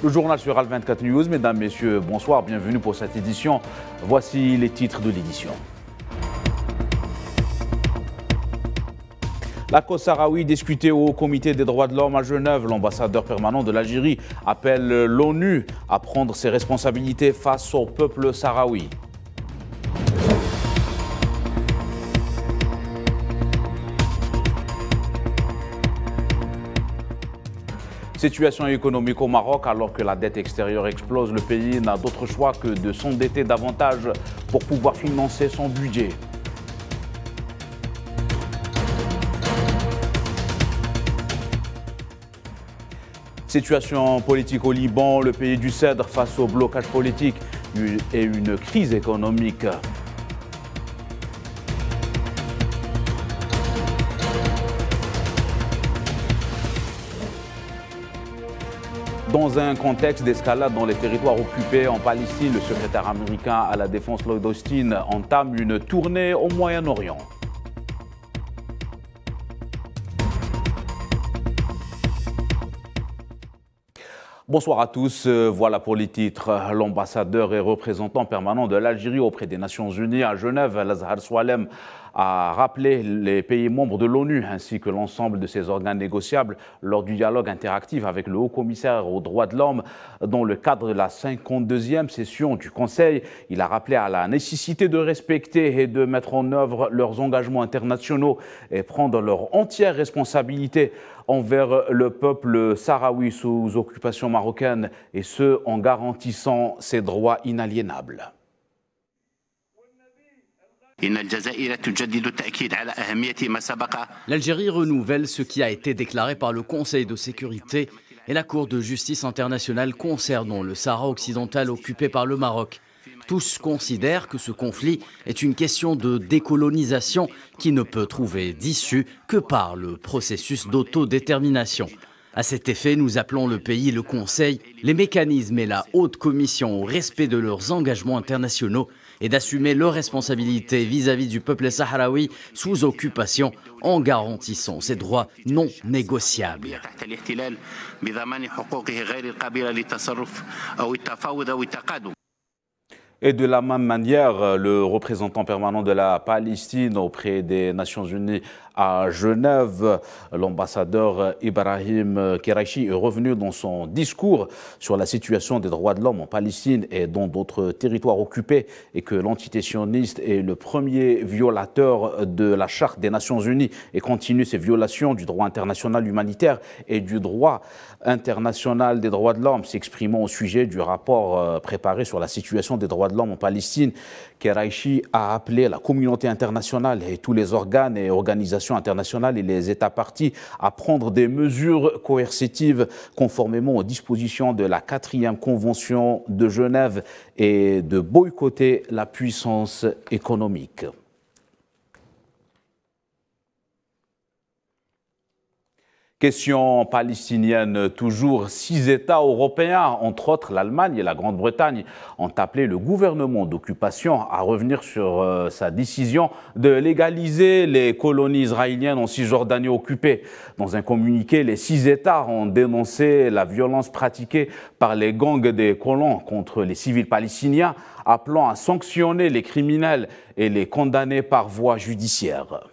Le journal sur Al 24 News, mesdames, messieurs, bonsoir, bienvenue pour cette édition. Voici les titres de l'édition. La cause sahraoui discutée au Comité des droits de l'homme à Genève. L'ambassadeur permanent de l'Algérie appelle l'ONU à prendre ses responsabilités face au peuple sahraoui. Situation économique au Maroc, alors que la dette extérieure explose, le pays n'a d'autre choix que de s'endetter davantage pour pouvoir financer son budget. Situation politique au Liban, le pays du Cèdre face au blocage politique et une crise économique. Dans un contexte d'escalade dans les territoires occupés en Palestine, le secrétaire américain à la Défense Lloyd Austin entame une tournée au Moyen-Orient. Bonsoir à tous, voilà pour les titres. L'ambassadeur et représentant permanent de l'Algérie auprès des Nations Unies à Genève, Lazhar Soualem, a rappelé les pays membres de l'ONU ainsi que l'ensemble de ses organes négociables lors du dialogue interactif avec le haut-commissaire aux droits de l'homme dans le cadre de la 52e session du Conseil. Il a rappelé à la nécessité de respecter et de mettre en œuvre leurs engagements internationaux et prendre leur entière responsabilité envers le peuple sahraoui sous occupation marocaine, et ce en garantissant ses droits inaliénables. L'Algérie renouvelle ce qui a été déclaré par le Conseil de sécurité et la Cour de justice internationale concernant le Sahara occidental occupé par le Maroc. Tous considèrent que ce conflit est une question de décolonisation qui ne peut trouver d'issue que par le processus d'autodétermination. À cet effet, nous appelons le pays, le Conseil, les mécanismes et la Haute Commission au respect de leurs engagements internationaux et d'assumer leurs responsabilités vis-à-vis du peuple sahraoui sous occupation en garantissant ses droits non négociables. Et de la même manière, le représentant permanent de la Palestine auprès des Nations Unies à Genève, l'ambassadeur Ibrahim Kerachi, est revenu dans son discours sur la situation des droits de l'homme en Palestine et dans d'autres territoires occupés, et que l'entité sioniste est le premier violateur de la Charte des Nations Unies et continue ses violations du droit international humanitaire et du droit international des droits de l'homme. S'exprimant au sujet du rapport préparé sur la situation des droits de l'homme en Palestine, Kerachi a appelé la communauté internationale et tous les organes et organisations internationales et les États partis à prendre des mesures coercitives conformément aux dispositions de la 4e Convention de Genève et de boycotter la puissance économique. Question palestinienne toujours. 6 États européens, entre autres l'Allemagne et la Grande-Bretagne, ont appelé le gouvernement d'occupation à revenir sur sa décision de légaliser les colonies israéliennes en Cisjordanie occupée. Dans un communiqué, les 6 États ont dénoncé la violence pratiquée par les gangs des colons contre les civils palestiniens, appelant à sanctionner les criminels et les condamner par voie judiciaire.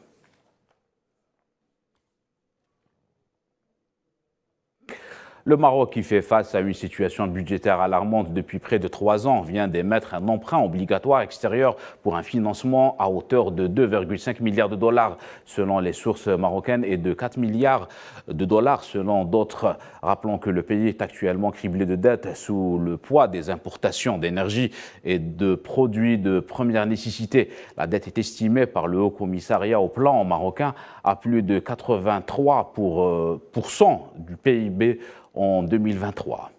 Le Maroc, qui fait face à une situation budgétaire alarmante depuis près de 3 ans, vient d'émettre un emprunt obligatoire extérieur pour un financement à hauteur de 2,5 milliards de dollars selon les sources marocaines et de 4 milliards de dollars selon d'autres. Rappelons que le pays est actuellement criblé de dettes sous le poids des importations d'énergie et de produits de première nécessité. La dette est estimée par le Haut Commissariat au plan marocain à plus de 83% du PIB en 2023.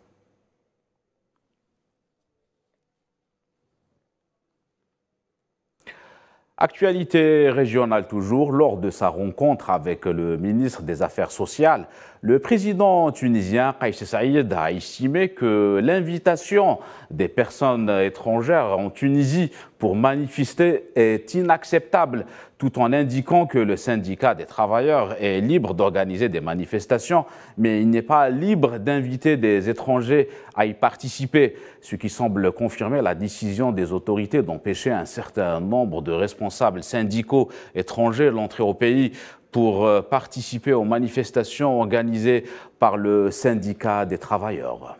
Actualité régionale toujours, lors de sa rencontre avec le ministre des Affaires sociales, Le président tunisien Kais Saïed a estimé que l'invitation des personnes étrangères en Tunisie pour manifester est inacceptable, tout en indiquant que le syndicat des travailleurs est libre d'organiser des manifestations, mais il n'est pas libre d'inviter des étrangers à y participer, ce qui semble confirmer la décision des autorités d'empêcher un certain nombre de responsables syndicaux étrangers l'entrée au pays pour participer aux manifestations organisées par le syndicat des travailleurs.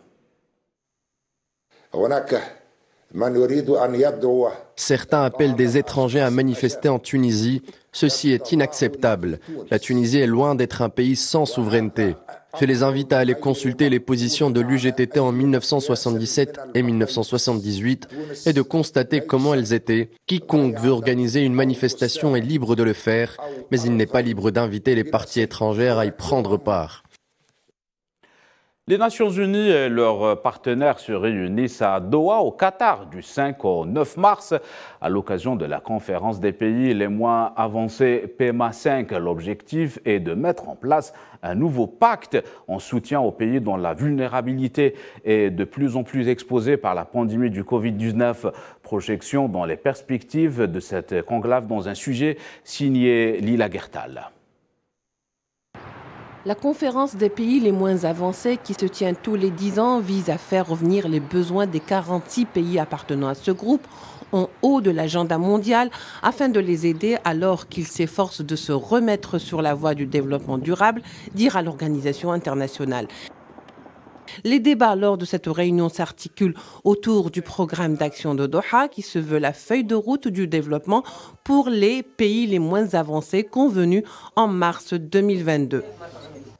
Certains appellent des étrangers à manifester en Tunisie. Ceci est inacceptable. La Tunisie est loin d'être un pays sans souveraineté. Je les invite à aller consulter les positions de l'UGTT en 1977 et 1978 et de constater comment elles étaient. Quiconque veut organiser une manifestation est libre de le faire, mais il n'est pas libre d'inviter les parties étrangères à y prendre part. Les Nations Unies et leurs partenaires se réunissent à Doha, au Qatar, du 5 au 9 mars, à l'occasion de la conférence des pays les moins avancés PMA 5. L'objectif est de mettre en place un nouveau pacte en soutien aux pays dont la vulnérabilité est de plus en plus exposée par la pandémie du Covid-19. Projection dans les perspectives de cette conclave dans un sujet signé Lila Gertal. La conférence des pays les moins avancés qui se tient tous les 10 ans vise à faire revenir les besoins des 46 pays appartenant à ce groupe en haut de l'agenda mondial afin de les aider alors qu'ils s'efforcent de se remettre sur la voie du développement durable, dira l'organisation internationale. Les débats lors de cette réunion s'articulent autour du programme d'action de Doha qui se veut la feuille de route du développement pour les pays les moins avancés convenus en mars 2022.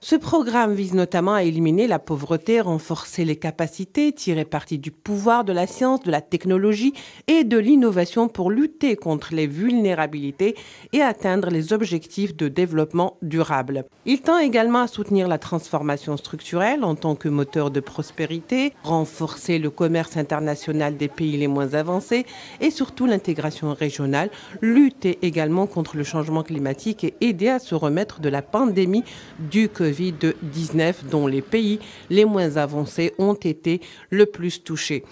Ce programme vise notamment à éliminer la pauvreté, renforcer les capacités, tirer parti du pouvoir de la science, de la technologie et de l'innovation pour lutter contre les vulnérabilités et atteindre les objectifs de développement durable. Il tend également à soutenir la transformation structurelle en tant que moteur de prospérité, renforcer le commerce international des pays les moins avancés et surtout l'intégration régionale, lutter également contre le changement climatique et aider à se remettre de la pandémie du Covid-19 dont les pays les moins avancés ont été le plus touchés.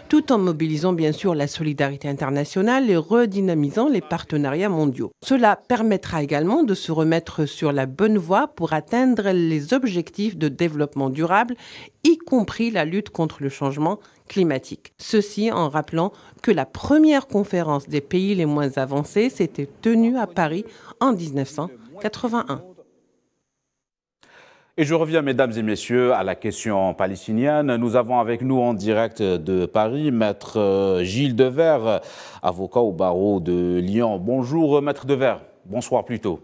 Tout en mobilisant bien sûr la solidarité internationale et redynamisant les partenariats mondiaux. Cela permettra également de se remettre sur la bonne voie pour atteindre les objectifs de développement durable, y compris la lutte contre le changement climatique. Ceci en rappelant que la première conférence des pays les moins avancés s'était tenue à Paris en 1981. Et je reviens, mesdames et messieurs, à la question palestinienne. Nous avons avec nous en direct de Paris Maître Gilles Devers, avocat au barreau de Lyon. Bonjour, Maître Devers. Bonsoir plutôt.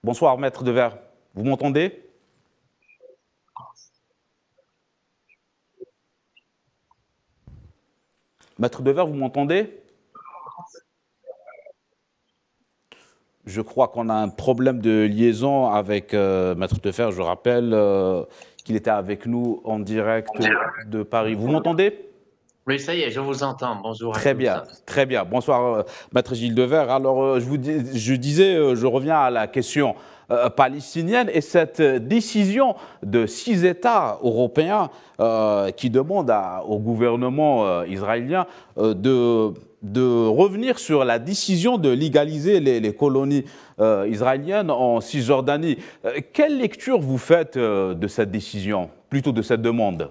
Bonsoir, Maître Devers. Vous m'entendez? Maître Devers, vous m'entendez? Je crois qu'on a un problème de liaison avec Maître Devers. Je rappelle qu'il était avec nous en direct de Paris. Vous m'entendez? Oui, ça y est, je vous entends. Bonjour à tous. Très bien, très bien. Bonsoir, Maître Gilles Devers. Alors, je disais, je reviens à la question palestinienne et cette décision de 6 États européens qui demandent au gouvernement israélien de revenir sur la décision de légaliser les colonies israéliennes en Cisjordanie. Quelle lecture vous faites de cette décision, plutôt de cette demande?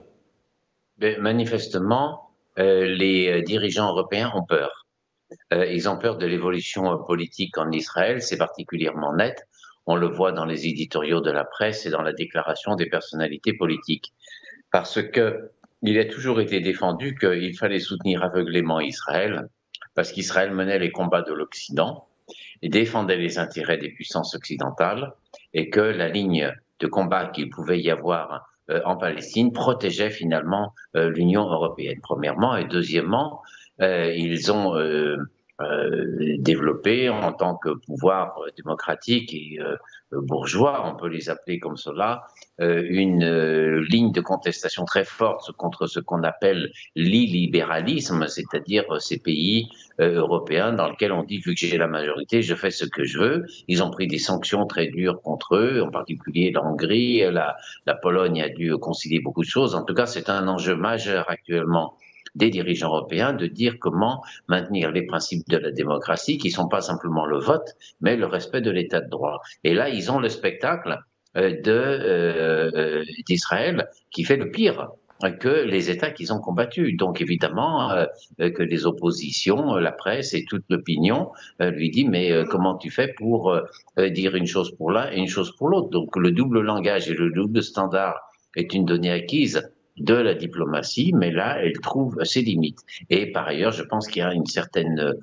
Manifestement, les dirigeants européens ont peur. Ils ont peur de l'évolution politique en Israël, c'est particulièrement net. On le voit dans les éditoriaux de la presse et dans la déclaration des personnalités politiques. Parce qu'il a toujours été défendu qu'il fallait soutenir aveuglément Israël, parce qu'Israël menait les combats de l'Occident et défendait les intérêts des puissances occidentales, et que la ligne de combat qu'il pouvait y avoir en Palestine protégeait finalement l'Union européenne, premièrement. Et deuxièmement, ils ont développer en tant que pouvoir démocratique et bourgeois, on peut les appeler comme cela, une ligne de contestation très forte contre ce qu'on appelle l'illibéralisme, c'est-à-dire ces pays européens dans lesquels on dit, vu que j'ai la majorité, je fais ce que je veux. Ils ont pris des sanctions très dures contre eux, en particulier la Hongrie, la Pologne a dû concilier beaucoup de choses. En tout cas, c'est un enjeu majeur actuellement des dirigeants européens de dire comment maintenir les principes de la démocratie, qui ne sont pas simplement le vote, mais le respect de l'état de droit. Et là, ils ont le spectacle d'Israël qui fait le pire que les États qu'ils ont combattus. Donc évidemment que les oppositions, la presse et toute l'opinion lui dit mais comment tu fais pour dire une chose pour l'un et une chose pour l'autre. Donc le double langage et le double standard est une donnée acquise de la diplomatie, mais là, elle trouve ses limites. Et par ailleurs, je pense qu'il y a une certaine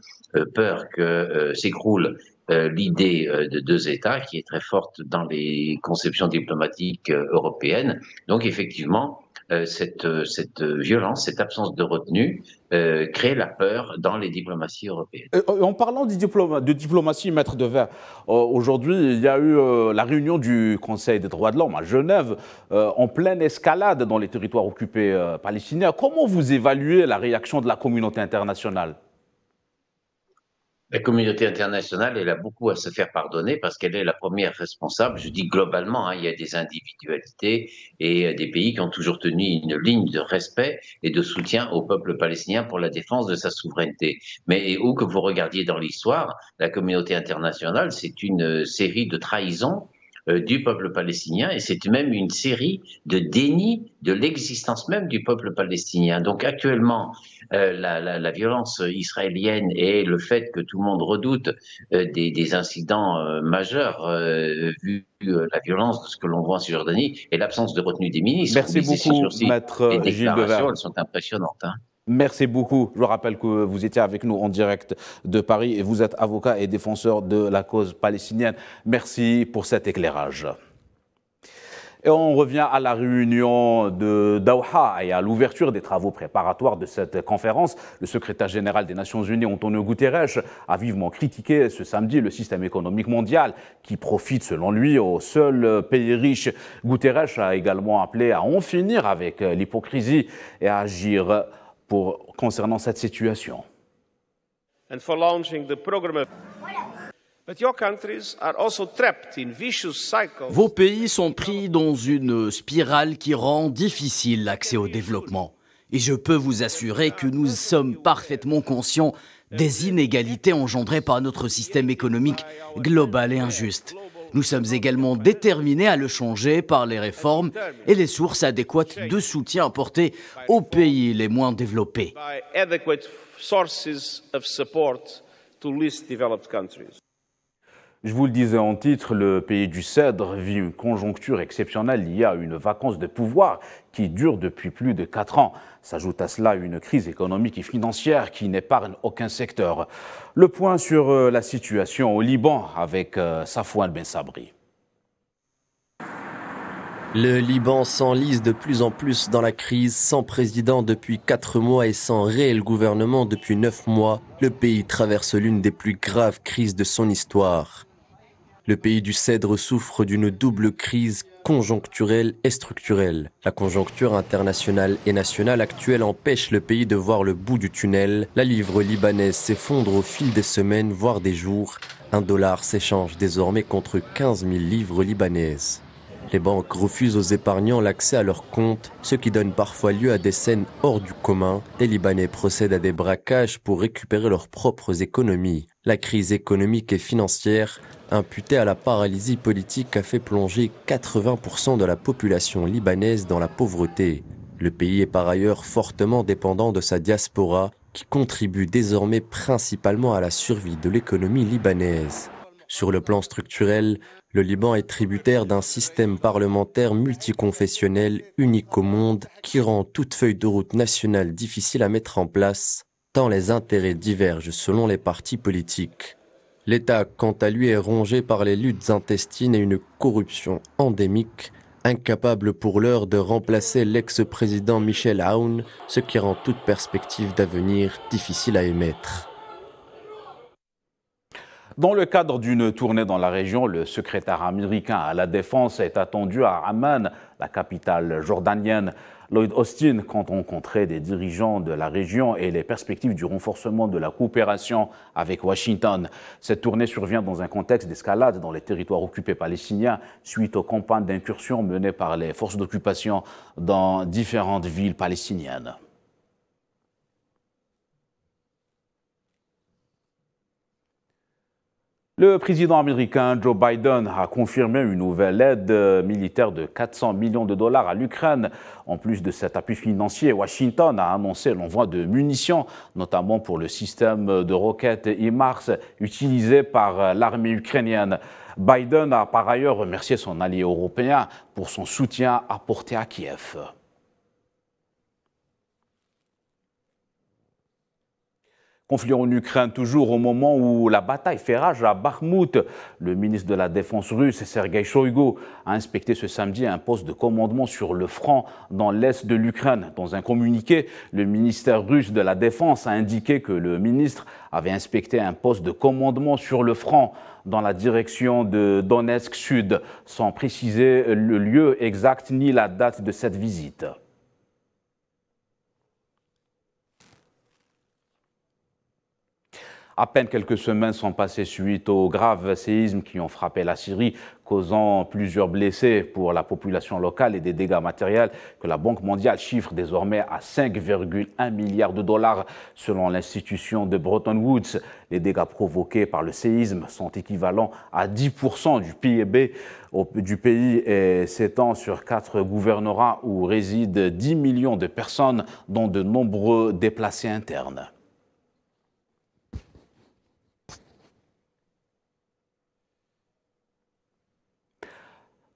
peur que s'écroule l'idée de deux États qui est très forte dans les conceptions diplomatiques européennes. Donc effectivement, cette violence, cette absence de retenue crée la peur dans les diplomaties européennes. En parlant de diplomatie, maître Devers, aujourd'hui, il y a eu la réunion du Conseil des droits de l'homme à Genève, en pleine escalade dans les territoires occupés palestiniens. Comment vous évaluez la réaction de la communauté internationale ? La communauté internationale, elle a beaucoup à se faire pardonner parce qu'elle est la première responsable. Je dis globalement, hein, il y a des individualités et des pays qui ont toujours tenu une ligne de respect et de soutien au peuple palestinien pour la défense de sa souveraineté. Mais où que vous regardiez dans l'histoire, la communauté internationale, c'est une série de trahisons du peuple palestinien et c'est même une série de dénis de l'existence même du peuple palestinien. Donc actuellement, la violence israélienne et le fait que tout le monde redoute des incidents majeurs vu la violence de ce que l'on voit en Cisjordanie et l'absence de retenue des ministres. Merci beaucoup, maître Gilles Devers. Elles sont impressionnantes. Hein. Merci beaucoup. Je rappelle que vous étiez avec nous en direct de Paris et vous êtes avocat et défenseur de la cause palestinienne. Merci pour cet éclairage. Et on revient à la réunion de Doha et à l'ouverture des travaux préparatoires de cette conférence. Le secrétaire général des Nations Unies, Antonio Guterres, a vivement critiqué ce samedi le système économique mondial qui profite, selon lui, aux seuls pays riches. Guterres a également appelé à en finir avec l'hypocrisie et à agir concernant cette situation. And for launching the program. Vos pays sont pris dans une spirale qui rend difficile l'accès au développement. Et je peux vous assurer que nous sommes parfaitement conscients des inégalités engendrées par notre système économique global et injuste. Nous sommes également déterminés à le changer par les réformes et les sources adéquates de soutien apportées aux pays les moins développés. Je vous le disais en titre, le pays du Cèdre vit une conjoncture exceptionnelle liée à une vacance de pouvoir qui dure depuis plus de 4 ans. S'ajoute à cela une crise économique et financière qui n'épargne aucun secteur. Le point sur la situation au Liban avec Safouane Ben Sabri. Le Liban s'enlise de plus en plus dans la crise, sans président depuis 4 mois et sans réel gouvernement depuis 9 mois. Le pays traverse l'une des plus graves crises de son histoire. Le pays du Cèdre souffre d'une double crise conjoncturelle et structurelle. La conjoncture internationale et nationale actuelle empêche le pays de voir le bout du tunnel. La livre libanaise s'effondre au fil des semaines, voire des jours. $1 s'échange désormais contre 15 000 livres libanaises. Les banques refusent aux épargnants l'accès à leurs comptes, ce qui donne parfois lieu à des scènes hors du commun. Les Libanais procèdent à des braquages pour récupérer leurs propres économies. La crise économique et financière, imputée à la paralysie politique, a fait plonger 80% de la population libanaise dans la pauvreté. Le pays est par ailleurs fortement dépendant de sa diaspora, qui contribue désormais principalement à la survie de l'économie libanaise. Sur le plan structurel, le Liban est tributaire d'un système parlementaire multiconfessionnel unique au monde qui rend toute feuille de route nationale difficile à mettre en place, tant les intérêts divergent selon les partis politiques. L'État, quant à lui, est rongé par les luttes intestines et une corruption endémique, incapable pour l'heure de remplacer l'ex-président Michel Aoun, ce qui rend toute perspective d'avenir difficile à émettre. Dans le cadre d'une tournée dans la région, le secrétaire américain à la Défense est attendu à Amman, la capitale jordanienne. Lloyd Austin compte rencontrer des dirigeants de la région et les perspectives du renforcement de la coopération avec Washington. Cette tournée survient dans un contexte d'escalade dans les territoires occupés palestiniens suite aux campagnes d'incursion menées par les forces d'occupation dans différentes villes palestiniennes. Le président américain Joe Biden a confirmé une nouvelle aide militaire de 400 millions de dollars à l'Ukraine. En plus de cet appui financier, Washington a annoncé l'envoi de munitions, notamment pour le système de roquettes HIMARS utilisé par l'armée ukrainienne. Biden a par ailleurs remercié son allié européen pour son soutien apporté à Kiev. Conflit en Ukraine toujours au moment où la bataille fait rage à Bakhmout. Le ministre de la Défense russe, Sergei Shoigu, a inspecté ce samedi un poste de commandement sur le front dans l'est de l'Ukraine. Dans un communiqué, le ministère russe de la Défense a indiqué que le ministre avait inspecté un poste de commandement sur le front dans la direction de Donetsk Sud, sans préciser le lieu exact ni la date de cette visite. À peine quelques semaines sont passées suite aux graves séismes qui ont frappé la Syrie, causant plusieurs blessés pour la population locale et des dégâts matériels que la Banque mondiale chiffre désormais à 5,1 milliards de dollars selon l'institution de Bretton Woods. Les dégâts provoqués par le séisme sont équivalents à 10% du PIB du pays et s'étend sur 4 gouvernorats où résident 10 millions de personnes, dont de nombreux déplacés internes.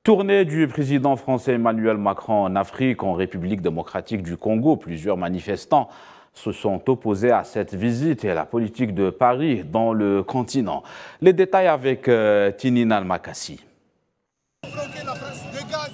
Tournée du président français Emmanuel Macron en Afrique, en République démocratique du Congo. Plusieurs manifestants se sont opposés à cette visite et à la politique de Paris dans le continent. Les détails avec Tinina Al-Makassi.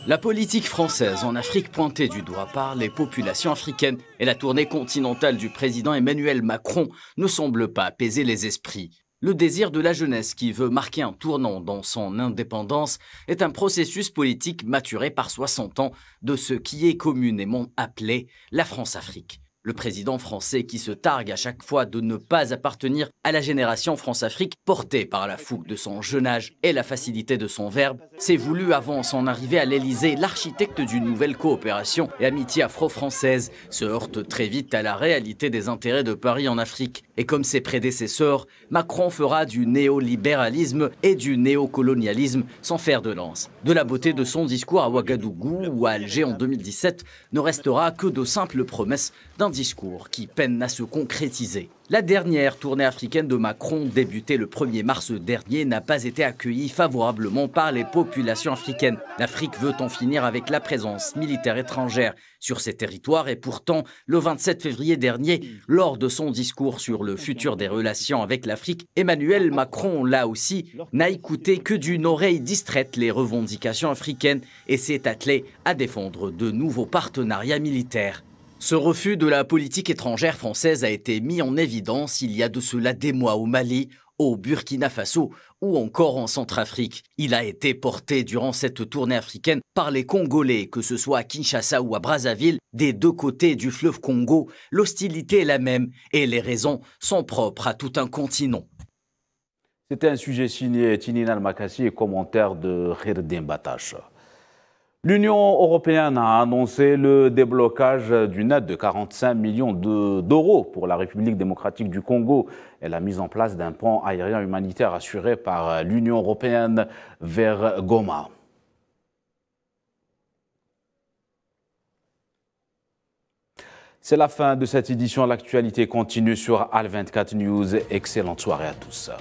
La politique française en Afrique pointée du doigt par les populations africaines et la tournée continentale du président Emmanuel Macron ne semble pas apaiser les esprits. Le désir de la jeunesse qui veut marquer un tournant dans son indépendance est un processus politique maturé par 60 ans de ce qui est communément appelé la France-Afrique. Le président français qui se targue à chaque fois de ne pas appartenir à la génération France-Afrique portée par la fougue de son jeune âge et la facilité de son verbe, s'est voulu avant son arrivée à l'Élysée l'architecte d'une nouvelle coopération et amitié afro-française, se heurte très vite à la réalité des intérêts de Paris en Afrique. Et comme ses prédécesseurs, Macron fera du néolibéralisme et du néocolonialisme sans fer de lance. De la beauté de son discours à Ouagadougou ou à Alger en 2017 ne restera que de simples promesses d'un discours qui peine à se concrétiser. La dernière tournée africaine de Macron, débutée le 1er mars dernier, n'a pas été accueillie favorablement par les populations africaines. L'Afrique veut en finir avec la présence militaire étrangère sur ses territoires et pourtant, le 27 février dernier, lors de son discours sur le futur des relations avec l'Afrique, Emmanuel Macron, là aussi, n'a écouté que d'une oreille distraite les revendications africaines et s'est attelé à défendre de nouveaux partenariats militaires. Ce refus de la politique étrangère française a été mis en évidence il y a de cela des mois au Mali, au Burkina Faso ou encore en Centrafrique. Il a été porté durant cette tournée africaine par les Congolais, que ce soit à Kinshasa ou à Brazzaville, des deux côtés du fleuve Congo. L'hostilité est la même et les raisons sont propres à tout un continent. C'était un sujet signé Tinina Al-Makassi et commentaire de Khaireddine Batache. L'Union européenne a annoncé le déblocage d'une aide de 45 millions d'euros pour la République démocratique du Congo et la mise en place d'un pont aérien humanitaire assuré par l'Union européenne vers Goma. C'est la fin de cette édition. L'actualité continue sur Al24 News. Excellente soirée à tous.